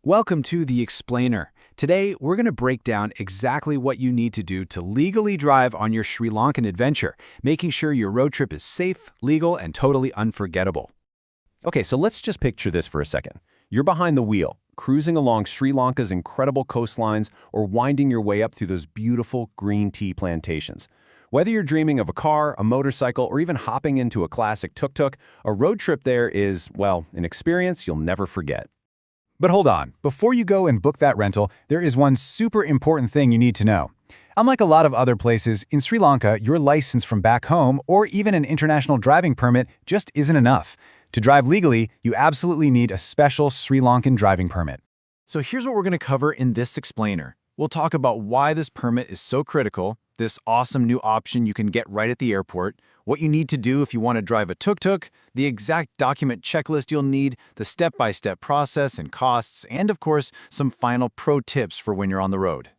Welcome to The Explainer. Today, we're going to break down exactly what you need to do to legally drive on your Sri Lankan adventure, making sure your road trip is safe, legal, and totally unforgettable. Okay, so let's just picture this for a second. You're behind the wheel, cruising along Sri Lanka's incredible coastlines or winding your way up through those beautiful green tea plantations. Whether you're dreaming of a car, a motorcycle, or even hopping into a classic tuk-tuk, a road trip there is, well, an experience you'll never forget. But hold on, before you go and book that rental, there is one super important thing you need to know. Unlike a lot of other places, in Sri Lanka, your license from back home or even an international driving permit just isn't enough. To drive legally, you absolutely need a special Sri Lankan driving permit. So here's what we're going to cover in this explainer. We'll talk about why this permit is so critical, this awesome new option you can get right at the airport, what you need to do if you want to drive a tuk-tuk, the exact document checklist you'll need, the step-by-step process and costs, and of course, some final pro tips for when you're on the road.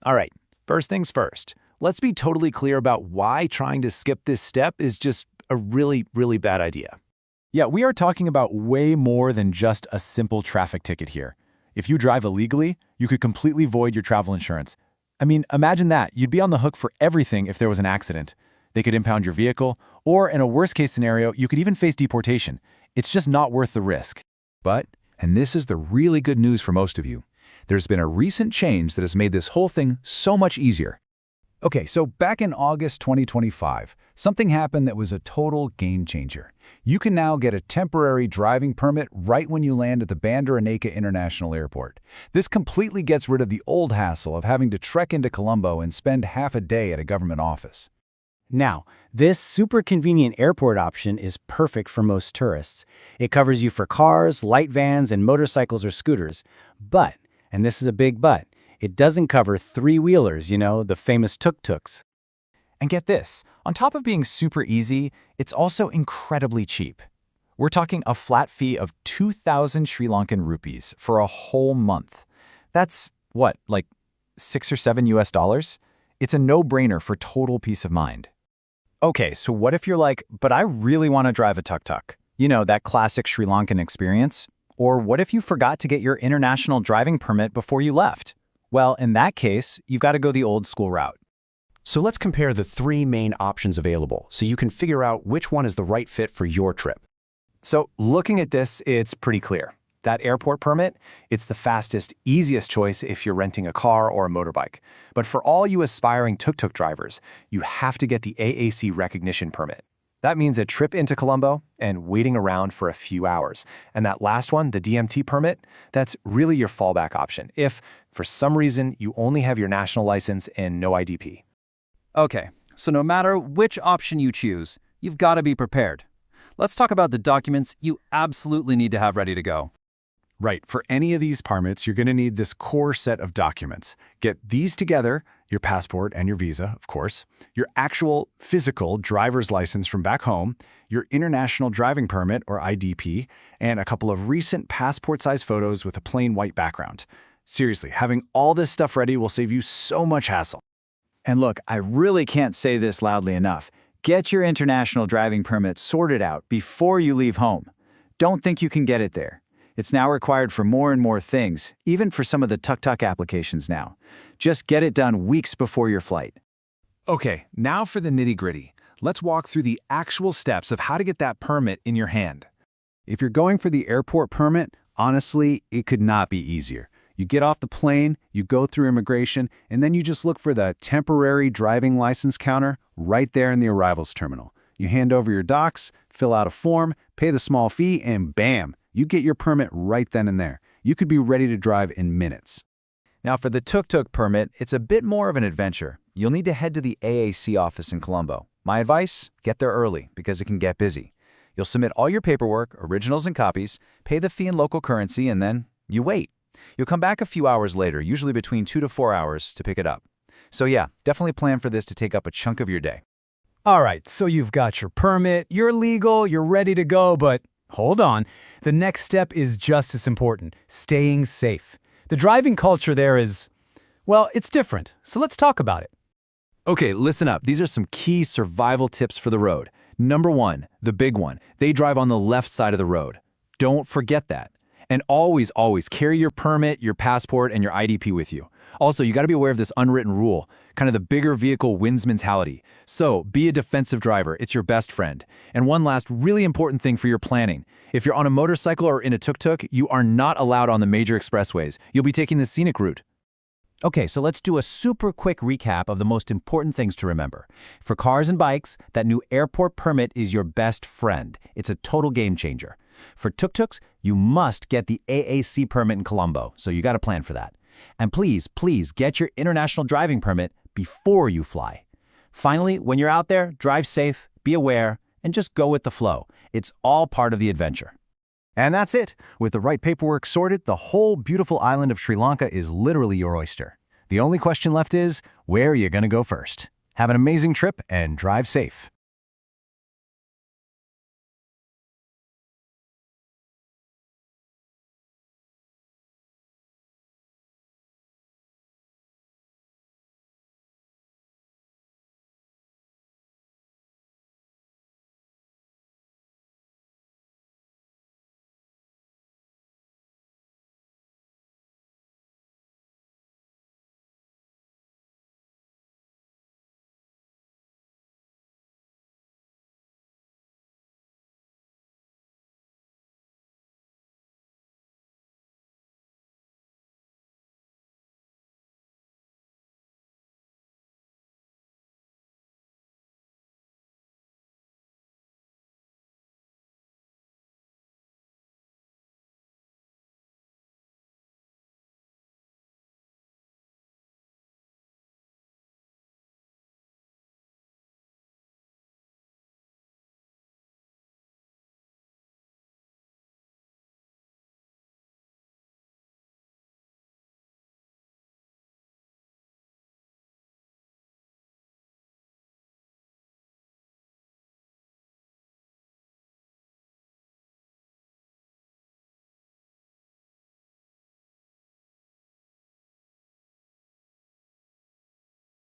All right, first things first. Let's be totally clear about why trying to skip this step is just a really bad idea. Yeah, we are talking about way more than just a simple traffic ticket here. If you drive illegally, you could completely void your travel insurance. I mean, imagine that. You'd be on the hook for everything if there was an accident. They could impound your vehicle, or in a worst-case scenario, you could even face deportation. It's just not worth the risk. But, and this is the really good news for most of you, there's been a recent change that has made this whole thing so much easier. Okay, so back in August 2025, something happened that was a total game changer. You can now get a temporary driving permit right when you land at the Bandaranaike International Airport. This completely gets rid of the old hassle of having to trek into Colombo and spend half a day at a government office. Now, this super convenient airport option is perfect for most tourists. It covers you for cars, light vans, and motorcycles or scooters. But, and this is a big but, it doesn't cover three-wheelers, the famous tuk-tuks. And get this, on top of being super easy, it's also incredibly cheap. We're talking a flat fee of 2,000 Sri Lankan rupees for a whole month. That's, what, like $6 or $7? It's a no-brainer for total peace of mind. Okay, so what if you're like, but I really want to drive a tuk-tuk? That classic Sri Lankan experience? Or what if you forgot to get your international driving permit before you left? Well, in that case, you've got to go the old-school route. So let's compare the three main options available so you can figure out which one is the right fit for your trip. So looking at this, it's pretty clear. That airport permit, it's the fastest, easiest choice if you're renting a car or a motorbike. But for all you aspiring tuk-tuk drivers, you have to get the AAC recognition permit. That means a trip into Colombo and waiting around for a few hours. And that last one, the DMT permit, that's really your fallback option if, for some reason, you only have your national license and no IDP. Okay, so no matter which option you choose, you've got to be prepared. Let's talk about the documents you absolutely need to have ready to go. Right, for any of these permits, you're going to need this core set of documents. Get these together, your passport and your visa, of course, your actual physical driver's license from back home, your international driving permit or IDP, and a couple of recent passport-sized photos with a plain white background. Seriously, having all this stuff ready will save you so much hassle. And look, I really can't say this loudly enough. Get your international driving permit sorted out before you leave home. Don't think you can get it there. It's now required for more and more things, even for some of the tuk-tuk applications now. Just get it done weeks before your flight. Okay, now for the nitty-gritty. Let's walk through the actual steps of how to get that permit in your hand. If you're going for the airport permit, honestly, it could not be easier. You get off the plane, you go through immigration, and then you just look for the temporary driving license counter right there in the arrivals terminal. You hand over your docs, fill out a form, pay the small fee, and bam! You get your permit right then and there. You could be ready to drive in minutes. Now for the tuk-tuk permit, it's a bit more of an adventure. You'll need to head to the AAC office in Colombo. My advice, get there early because it can get busy. You'll submit all your paperwork, originals and copies, pay the fee in local currency, and then you wait. You'll come back a few hours later, usually between 2 to 4 hours, to pick it up. So yeah, definitely plan for this to take up a chunk of your day. All right, so you've got your permit, you're legal, you're ready to go, but hold on. The next step is just as important, staying safe. The driving culture there is, well, it's different, so let's talk about it. Okay, listen up. These are some key survival tips for the road. Number 1, the big one. They drive on the left side of the road. Don't forget that. And always, always carry your permit, your passport, and your IDP with you. Also, you got to be aware of this unwritten rule, kind of the bigger vehicle wins mentality. So, be a defensive driver. It's your best friend. And one last really important thing for your planning. If you're on a motorcycle or in a tuk-tuk, you are not allowed on the major expressways. You'll be taking the scenic route. Okay, so let's do a super quick recap of the most important things to remember. For cars and bikes, that new airport permit is your best friend. It's a total game changer. For tuk-tuks, you must get the AAC permit in Colombo, so you got to plan for that. And please, please get your international driving permit before you fly. Finally, when you're out there, drive safe, be aware, and just go with the flow. It's all part of the adventure. And that's it. With the right paperwork sorted, the whole beautiful island of Sri Lanka is literally your oyster. The only question left is, where are you going to go first? Have an amazing trip and drive safe.